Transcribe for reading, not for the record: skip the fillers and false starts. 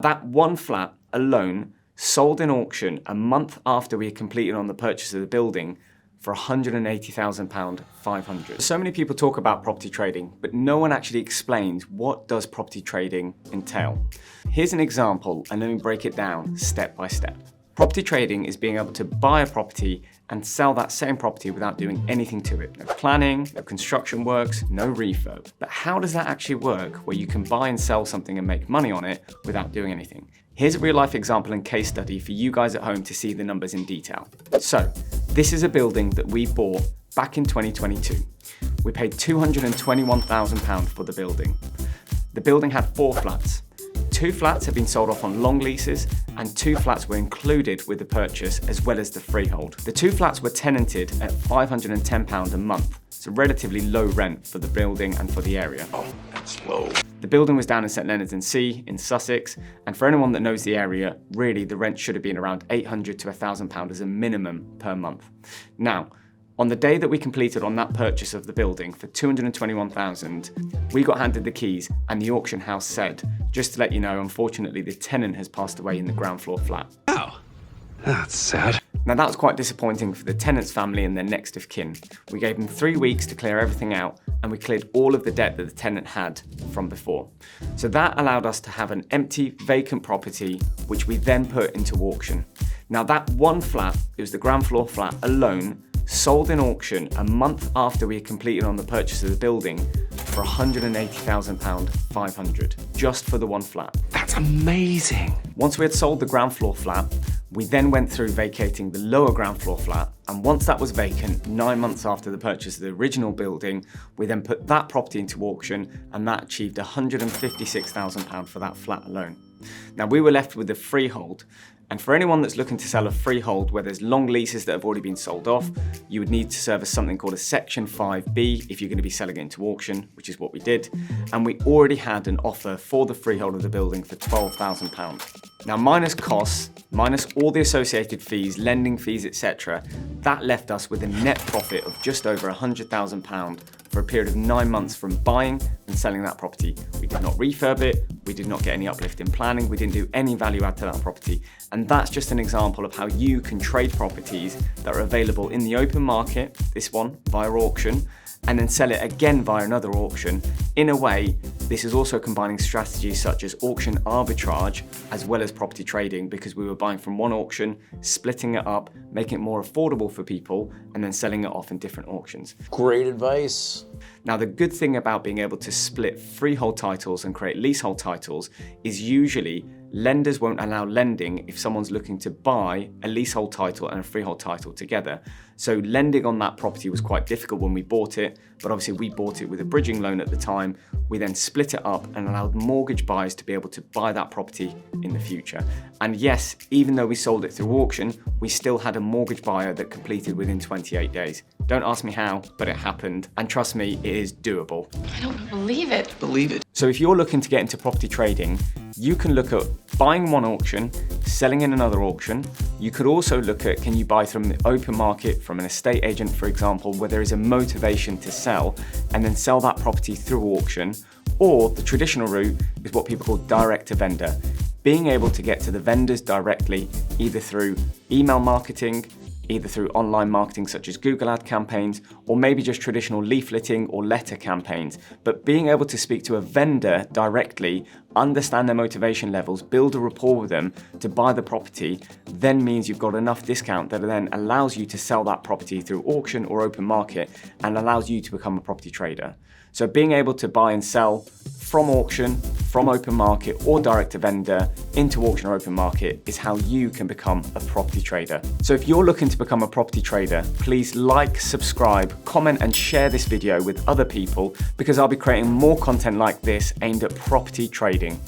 That one flat alone sold in auction a month after we had completed on the purchase of the building for £180,000, 500. So many people talk about property trading, but no one actually explains what does property trading entail. Here's an example, and let me break it down step by step. Property trading is being able to buy a property and sell that same property without doing anything to it. No planning, no construction works, no refurb. But how does that actually work where you can buy and sell something and make money on it without doing anything? Here's a real life example and case study for you guys at home to see the numbers in detail. So, this is a building that we bought back in 2022. We paid £221,000 for the building. The building had 4 flats. 2 flats had been sold off on long leases and 2 flats were included with the purchase as well as the freehold. The 2 flats were tenanted at £510 a month. It's a relatively low rent for the building and for the area. Oh, that's low. The building was down in St Leonards-on-Sea in Sussex, and for anyone that knows the area, really the rent should have been around £800 to £1,000 as a minimum per month. Now, on the day that we completed on that purchase of the building for £221,000, we got handed the keys and the auction house said, just to let you know, unfortunately the tenant has passed away in the ground floor flat. Oh, that's sad. Now that was quite disappointing for the tenant's family and their next of kin. We gave them 3 weeks to clear everything out and we cleared all of the debt that the tenant had from before. So that allowed us to have an empty, vacant property, which we then put into auction. Now that one flat, it was the ground floor flat alone, sold in auction a month after we had completed on the purchase of the building for £180,000, 500, just for the one flat. That's amazing. Once we had sold the ground floor flat, we then went through vacating the lower ground floor flat, and once that was vacant, 9 months after the purchase of the original building, we then put that property into auction, and that achieved £156,000 for that flat alone. Now we were left with the freehold, and for anyone that's looking to sell a freehold where there's long leases that have already been sold off, you would need to service something called a Section 5B if you're going to be selling it into auction, which is what we did. And we already had an offer for the freehold of the building for £12,000. Now minus costs, minus all the associated fees, lending fees, etc., that left us with a net profit of just over £100,000 for a period of 9 months from buying and selling that property. We did not refurb it, we did not get any uplift in planning, we didn't do any value add to that property. And that's just an example of how you can trade properties that are available in the open market, this one, via auction, and then sell it again via another auction. In a way, this is also combining strategies such as auction arbitrage as well as property trading, because we were buying from one auction, splitting it up, making it more affordable for people, and then selling it off in different auctions. Great advice. Now, the good thing about being able to split freehold titles and create leasehold titles is usually lenders won't allow lending if someone's looking to buy a leasehold title and a freehold title together. So lending on that property was quite difficult when we bought it, but obviously we bought it with a bridging loan at the time. We then split it up and allowed mortgage buyers to be able to buy that property in the future. And yes, even though we sold it through auction, we still had a mortgage buyer that completed within 28 days. Don't ask me how, but it happened. And trust me, it is doable. I don't believe it. Believe it. So if you're looking to get into property trading, you can look at buying one auction, selling in another auction. You could also look at, can you buy from the open market, from an estate agent, for example, where there is a motivation to sell, and then sell that property through auction. Or the traditional route is what people call direct to vendor. Being able to get to the vendors directly, either through email marketing, either through online marketing such as Google ad campaigns, or maybe just traditional leafleting or letter campaigns. But being able to speak to a vendor directly, understand their motivation levels, build a rapport with them to buy the property, then means you've got enough discount that then allows you to sell that property through auction or open market and allows you to become a property trader. So being able to buy and sell from auction, from open market or direct to vendor into auction or open market is how you can become a property trader. So if you're looking to become a property trader, please like, subscribe, comment and share this video with other people, because I'll be creating more content like this aimed at property trading.